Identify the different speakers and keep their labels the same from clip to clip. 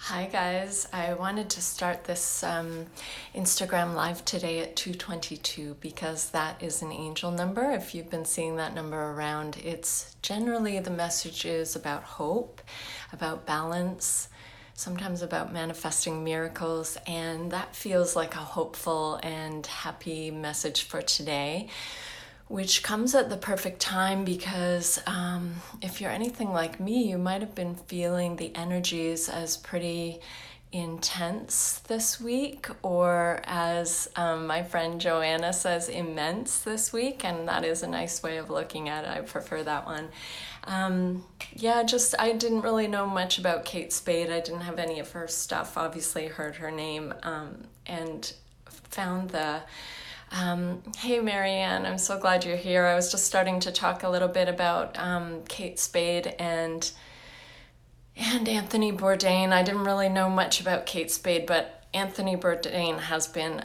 Speaker 1: Hi guys, I wanted to start this Instagram live today at 2:22 because that is an angel number. If you've been seeing that number around, it's generally the message is about hope, about balance, sometimes about manifesting miracles, and that feels like a hopeful and happy message for today, which comes at the perfect time because if you're anything like me, you might have been feeling the energies as pretty intense this week, or as my friend Joanna says, immense this week, and that is a nice way of looking at it. I prefer that one. I didn't really know much about Kate Spade. I didn't have any of her stuff, obviously heard her name, and found the hey Marianne, I'm so glad you're here. I was just starting to talk a little bit about Kate Spade and Anthony Bourdain. I didn't really know much about Kate Spade, but Anthony Bourdain has been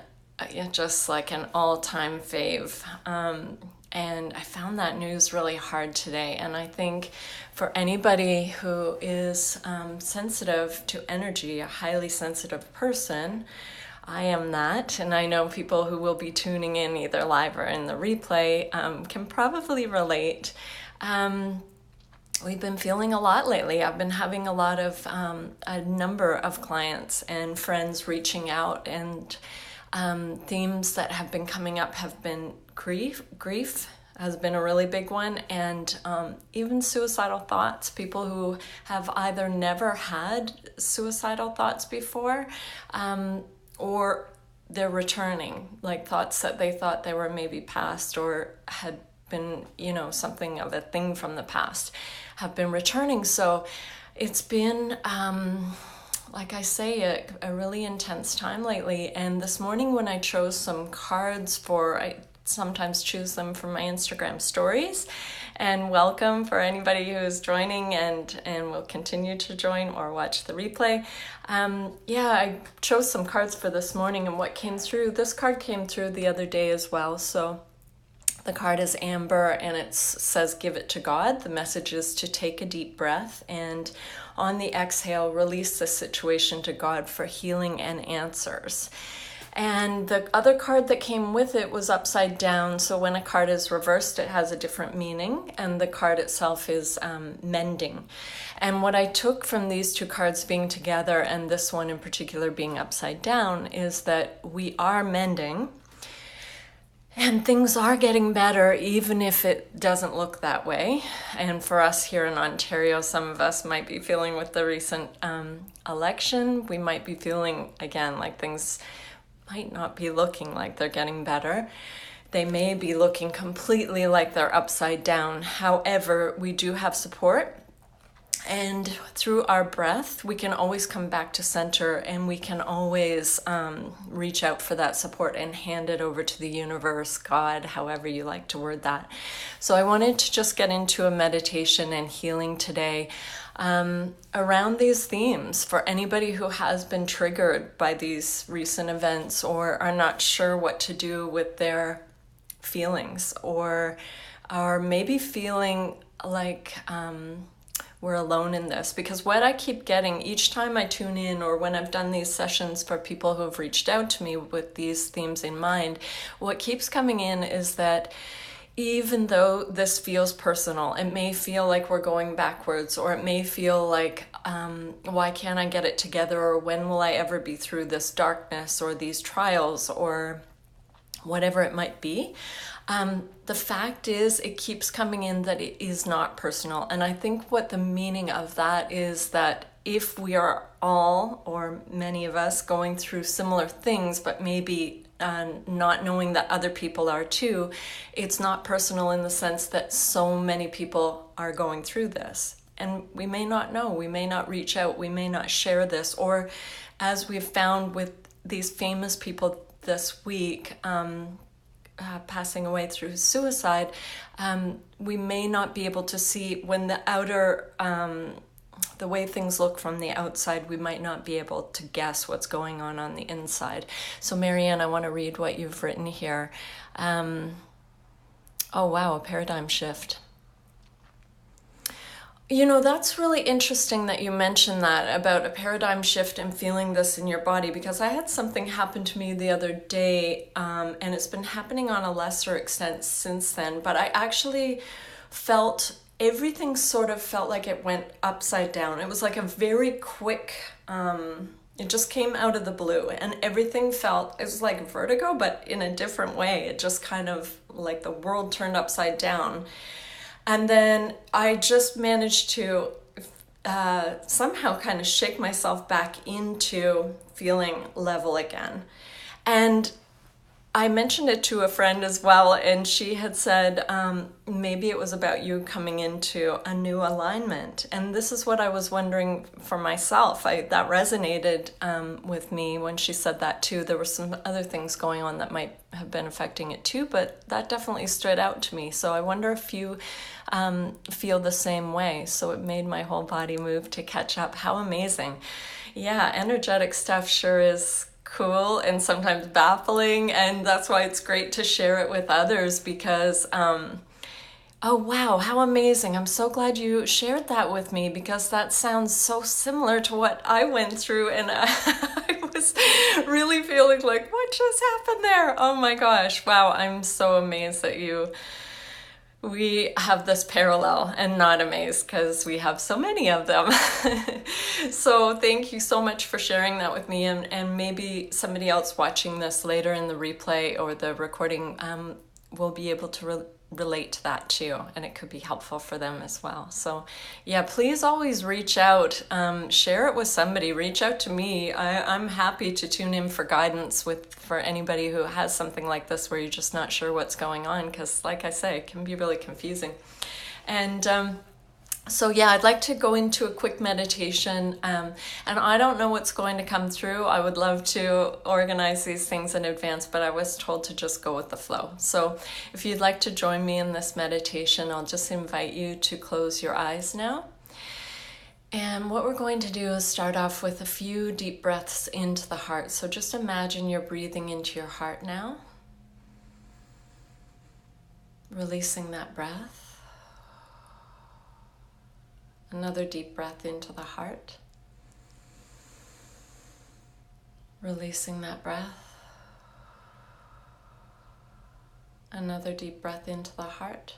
Speaker 1: just like an all-time fave. And I found that news really hard today. And I think for anybody who is sensitive to energy, a highly sensitive person, I am that, and I know people who will be tuning in either live or in the replay can probably relate. We've been feeling a lot lately. I've been having a number of clients and friends reaching out, and themes that have been coming up have been grief has been a really big one, and even suicidal thoughts. People who have either never had suicidal thoughts before, or they're returning, like thoughts that they thought they were maybe past or had been, something of a thing from the past, have been returning. So it's been, like I say, a really intense time lately. And this morning when I chose some cards I sometimes choose them for my Instagram stories. And welcome for anybody who is joining and will continue to join or watch the replay. I chose some cards for this morning, and what came through, this card came through the other day as well. So the card is amber, and it says, give it to God. The message is to take a deep breath, and on the exhale, release the situation to God for healing and answers. And the other card that came with it was upside down. So when a card is reversed, it has a different meaning. And the card itself is mending. And what I took from these two cards being together, and this one in particular being upside down, is that we are mending. And things are getting better, even if it doesn't look that way. And for us here in Ontario, some of us might be feeling with the recent election, we might be feeling, again, like things might not be looking like they're getting better. They may be looking completely like they're upside down. However, we do have support. And through our breath, we can always come back to center, and we can always reach out for that support and hand it over to the universe, God, however you like to word that. So I wanted to just get into a meditation and healing today around these themes for anybody who has been triggered by these recent events or are not sure what to do with their feelings, or are maybe feeling like we're alone in this. Because what I keep getting each time I tune in, or when I've done these sessions for people who have reached out to me with these themes in mind, what keeps coming in is that even though this feels personal, it may feel like we're going backwards, or it may feel like, why can't I get it together? Or when will I ever be through this darkness or these trials or whatever it might be? The fact is, it keeps coming in that it is not personal. And I think what the meaning of that is that if we are all, or many of us, going through similar things, but maybe not knowing that other people are too, it's not personal in the sense that so many people are going through this. And we may not know, we may not reach out, we may not share this, or as we've found with these famous people this week, passing away through suicide, we may not be able to see when the way things look from the outside, we might not be able to guess what's going on the inside. So Marianne, I want to read what you've written here. Oh wow, a paradigm shift. That's really interesting that you mentioned that about a paradigm shift and feeling this in your body, because I had something happen to me the other day, and it's been happening on a lesser extent since then, but I actually felt everything sort of felt like it went upside down. It was like a very quick, it just came out of the blue, and everything it was like vertigo, but in a different way. It just kind of like the world turned upside down. And then I just managed to somehow kind of shake myself back into feeling level again. And I mentioned it to a friend as well, and she had said, maybe it was about you coming into a new alignment. And this is what I was wondering for myself. That resonated with me when she said that too. There were some other things going on that might have been affecting it too, but that definitely stood out to me. So I wonder if you feel the same way. So it made my whole body move to catch up. How amazing. Yeah, energetic stuff sure is cool and sometimes baffling, and that's why it's great to share it with others, because oh wow, how amazing. I'm so glad you shared that with me, because that sounds so similar to what I went through, and I was really feeling like, what just happened there? Oh my gosh, wow. I'm so amazed that we have this parallel, and not amazed because we have so many of them. So thank you so much for sharing that with me, and maybe somebody else watching this later in the replay or the recording will be able to relate to that too, and it could be helpful for them as well. So yeah, please always reach out, share it with somebody, reach out to me. I'm happy to tune in for guidance for anybody who has something like this where you're just not sure what's going on, because like I say, it can be really confusing. And so yeah, I'd like to go into a quick meditation, and I don't know what's going to come through. I would love to organize these things in advance, but I was told to just go with the flow. So if you'd like to join me in this meditation, I'll just invite you to close your eyes now. And what we're going to do is start off with a few deep breaths into the heart. So just imagine you're breathing into your heart now, releasing that breath. Another deep breath into the heart, releasing that breath. Another deep breath into the heart,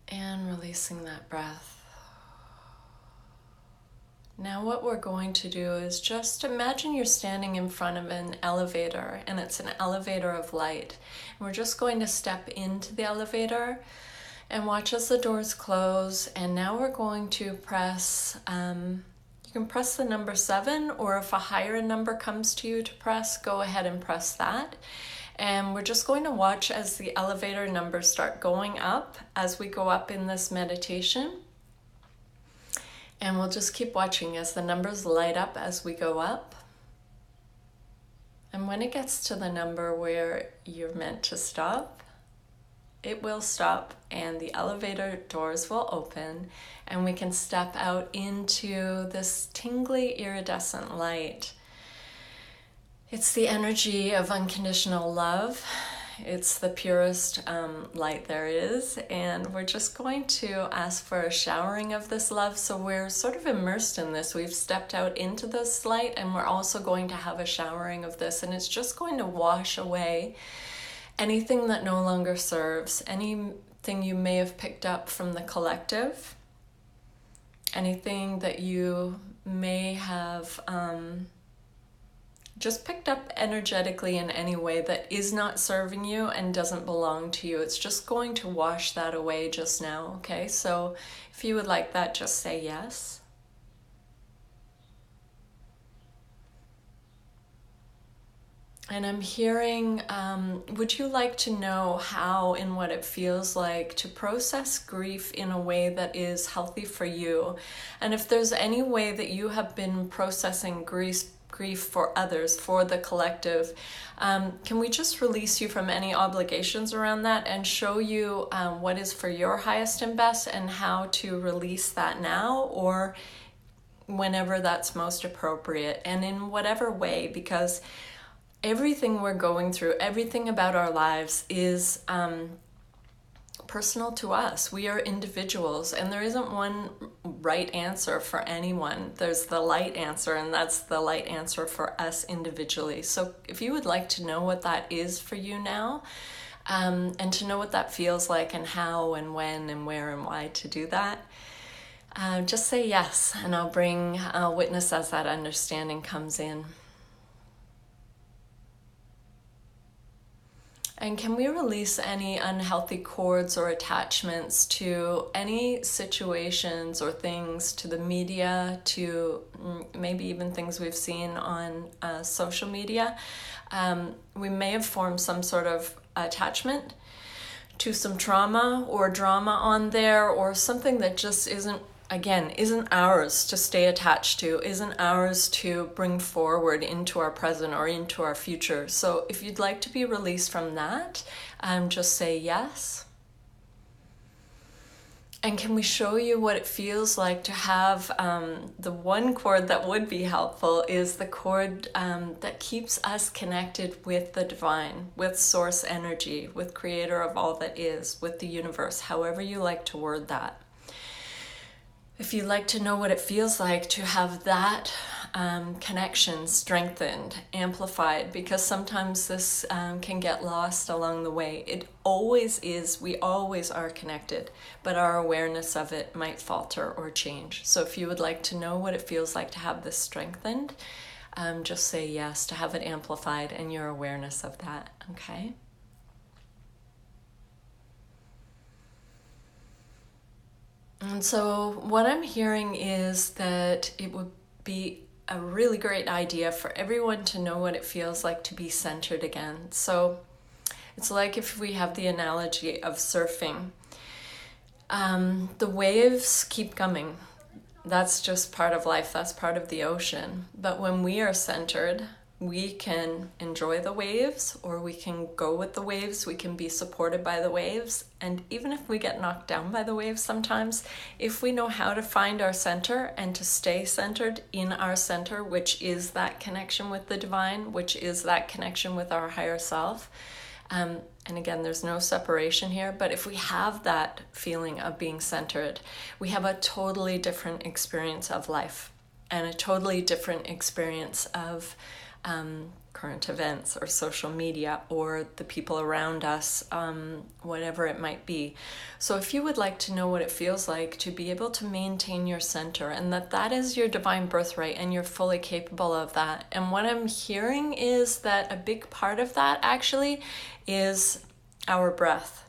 Speaker 1: and releasing that breath. Now what we're going to do is just imagine you're standing in front of an elevator, and it's an elevator of light. And we're just going to step into the elevator and watch as the doors close. And now we're going to press, you can press the number 7, or if a higher number comes to you to press, go ahead and press that. And we're just going to watch as the elevator numbers start going up as we go up in this meditation. And we'll just keep watching as the numbers light up as we go up. And when it gets to the number where you're meant to stop, it will stop and the elevator doors will open, and we can step out into this tingly iridescent light. It's the energy of unconditional love. It's the purest light there is, and we're just going to ask for a showering of this love. So we're sort of immersed in this. We've stepped out into this light, and we're also going to have a showering of this, and it's just going to wash away anything that no longer serves, anything you may have picked up from the collective, anything that you may have just picked up energetically in any way that is not serving you and doesn't belong to you. It's just going to wash that away just now, okay? So if you would like that, just say yes. And I'm hearing, would you like to know how and what it feels like to process grief in a way that is healthy for you? And if there's any way that you have been processing grief for others, for the collective, can we just release you from any obligations around that and show you what is for your highest and best, and how to release that now or whenever that's most appropriate, and in whatever way, because everything we're going through, everything about our lives is personal to us. We are individuals, and there isn't one right answer for anyone. There's the light answer, and that's the light answer for us individually. So if you would like to know what that is for you now, and to know what that feels like and how and when and where and why to do that, just say yes, and I'll witness as that understanding comes in. And can we release any unhealthy cords or attachments to any situations or things, to the media, to maybe even things we've seen on social media? We may have formed some sort of attachment to some trauma or drama on there, or something that just isn't ours to stay attached to, isn't ours to bring forward into our present or into our future. So if you'd like to be released from that, just say yes. And can we show you what it feels like to have the one cord that would be helpful is the cord that keeps us connected with the divine, with source energy, with creator of all that is, with the universe, however you like to word that. If you'd like to know what it feels like to have that connection strengthened, amplified, because sometimes this can get lost along the way. It always is, we always are connected, but our awareness of it might falter or change. So if you would like to know what it feels like to have this strengthened, just say yes, to have it amplified and your awareness of that, okay? And so what I'm hearing is that it would be a really great idea for everyone to know what it feels like to be centered again. So it's like if we have the analogy of surfing. The waves keep coming. That's just part of life. That's part of the ocean. But when we are centered, we can enjoy the waves, or we can go with the waves. We can be supported by the waves. And even if we get knocked down by the waves sometimes, if we know how to find our center and to stay centered in our center, which is that connection with the divine, which is that connection with our higher self. And again, there's no separation here, but if we have that feeling of being centered, we have a totally different experience of life and a totally different experience of current events or social media or the people around us, whatever it might be. So if you would like to know what it feels like to be able to maintain your center, and that is your divine birthright and you're fully capable of that. And what I'm hearing is that a big part of that actually is our breath.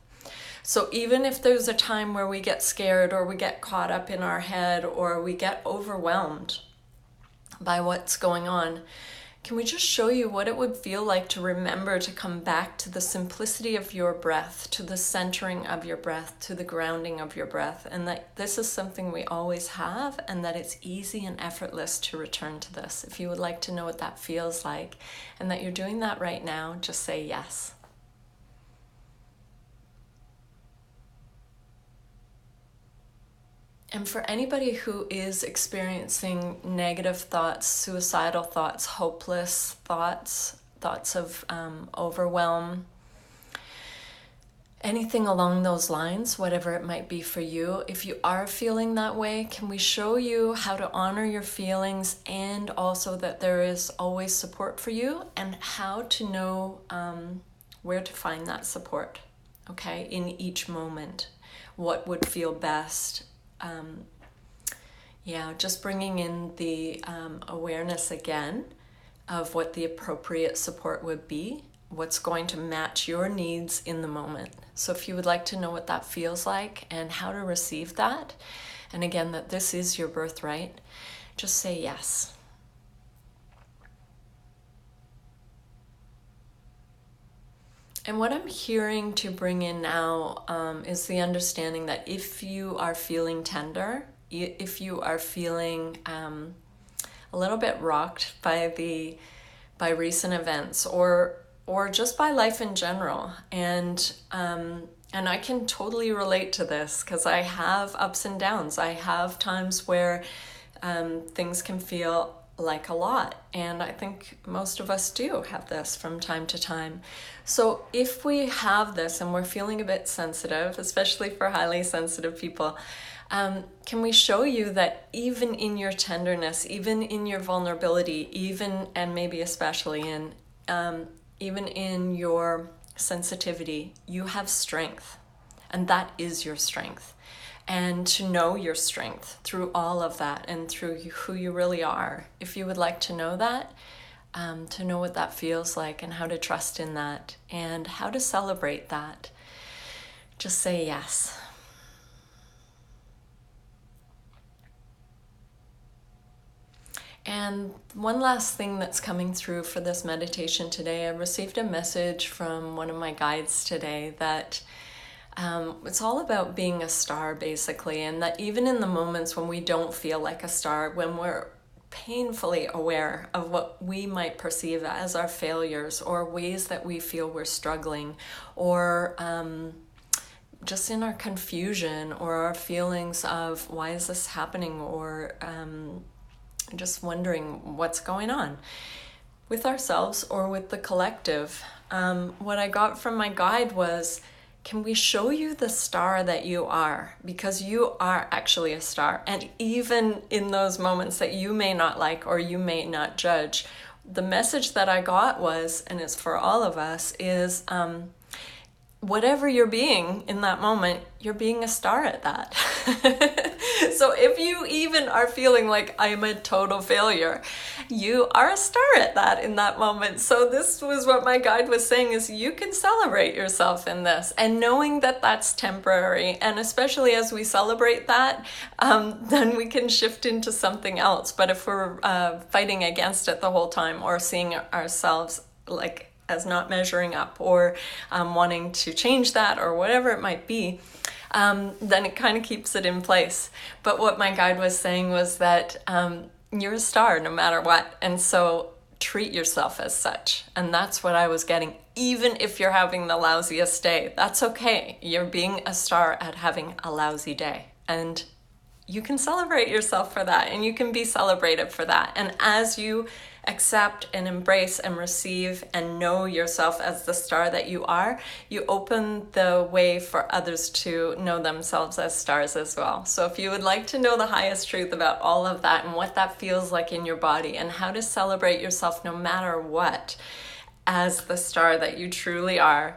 Speaker 1: So even if there's a time where we get scared or we get caught up in our head or we get overwhelmed by what's going on, can we just show you what it would feel like to remember to come back to the simplicity of your breath, to the centering of your breath, to the grounding of your breath, and that this is something we always have, and that it's easy and effortless to return to this. If you would like to know what that feels like, and that you're doing that right now, just say yes. And for anybody who is experiencing negative thoughts, suicidal thoughts, hopeless thoughts, thoughts of overwhelm, anything along those lines, whatever it might be for you, if you are feeling that way, can we show you how to honor your feelings, and also that there is always support for you, and how to know where to find that support, okay, in each moment, what would feel best. Just bringing in the awareness again of what the appropriate support would be, what's going to match your needs in the moment. So if you would like to know what that feels like and how to receive that, and again, that this is your birthright, just say yes. And what I'm hearing to bring in now is the understanding that if you are feeling tender, if you are feeling a little bit rocked by recent events, or just by life in general, and I can totally relate to this because I have ups and downs. I have times where things can feel like a lot. And I think most of us do have this from time to time. So if we have this and we're feeling a bit sensitive, especially for highly sensitive people, can we show you that even in your tenderness, even in your vulnerability, even and maybe especially in even in your sensitivity, you have strength, and that is your strength. And to know your strength through all of that and through who you really are. If you would like to know that, to know what that feels like and how to trust in that and how to celebrate that, just say yes. And one last thing that's coming through for this meditation today, I received a message from one of my guides today that it's all about being a star, basically, and that even in the moments when we don't feel like a star, when we're painfully aware of what we might perceive as our failures or ways that we feel we're struggling, or just in our confusion or our feelings of why is this happening, or just wondering what's going on with ourselves or with the collective. What I got from my guide was, can we show you the star that you are? Because you are actually a star. And even in those moments that you may not like or you may not judge, the message that I got was, and it's for all of us, is whatever you're being in that moment, you're being a star at that. So if you even are feeling like I'm a total failure, you are a star at that in that moment. So this was what my guide was saying, is you can celebrate yourself in this, and knowing that that's temporary. And especially as we celebrate that, then we can shift into something else. But if we're fighting against it the whole time, or seeing ourselves like as not measuring up, or wanting to change that, or whatever it might be, then it kind of keeps it in place. But what my guide was saying was that you're a star no matter what, and so treat yourself as such. And that's what I was getting. Even if you're having the lousiest day, that's okay. You're being a star at having a lousy day, and you can celebrate yourself for that, and you can be celebrated for that. And as you accept and embrace and receive and know yourself as the star that you are, you open the way for others to know themselves as stars as well. So if you would like to know the highest truth about all of that and what that feels like in your body and how to celebrate yourself no matter what as the star that you truly are,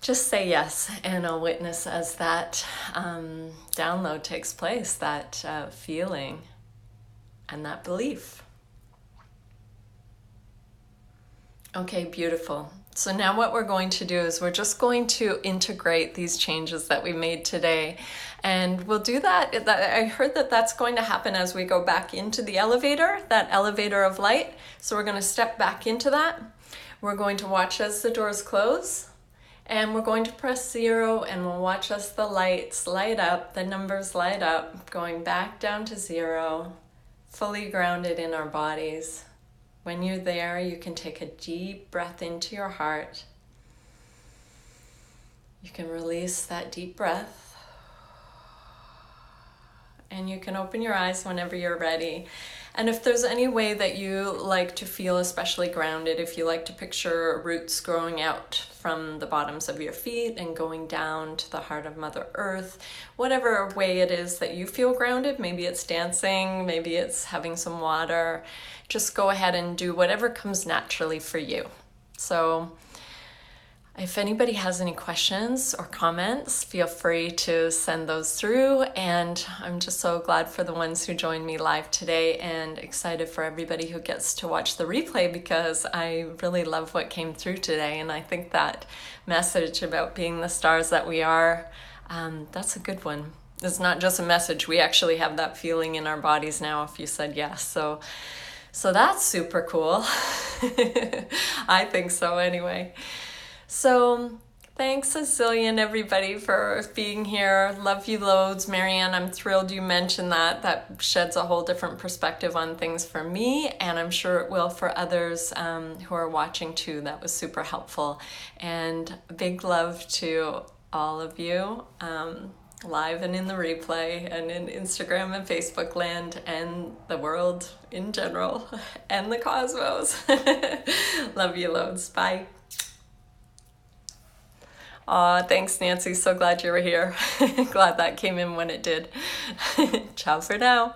Speaker 1: just say yes, and I'll witness as that download takes place, that feeling and that belief. Okay, beautiful. So now what we're going to do is we're just going to integrate these changes that we made today. And we'll do that. I heard that that's going to happen as we go back into the elevator, that elevator of light. So we're going to step back into that. We're going to watch as the doors close. And we're going to press 0, and we'll watch as the lights light up, the numbers light up, going back down to 0, fully grounded in our bodies. When you're there, you can take a deep breath into your heart. You can release that deep breath. And you can open your eyes whenever you're ready. And if there's any way that you like to feel especially grounded, if you like to picture roots growing out from the bottoms of your feet and going down to the heart of Mother Earth, whatever way it is that you feel grounded, maybe it's dancing, maybe it's having some water, just go ahead and do whatever comes naturally for you. So if anybody has any questions or comments, feel free to send those through. And I'm just so glad for the ones who joined me live today, and excited for everybody who gets to watch the replay, because I really love what came through today. And I think that message about being the stars that we are, that's a good one. It's not just a message. We actually have that feeling in our bodies now if you said yes. So that's super cool. I think so anyway. So thanks a zillion, everybody, for being here. Love you loads. Marianne, I'm thrilled you mentioned that. That sheds a whole different perspective on things for me, and I'm sure it will for others who are watching too. That was super helpful. And big love to all of you. live and in the replay, and in Instagram and Facebook land, and the world in general, and the cosmos. Love you loads. Bye. Aw, thanks, Nancy. So glad you were here. Glad that came in when it did. Ciao for now.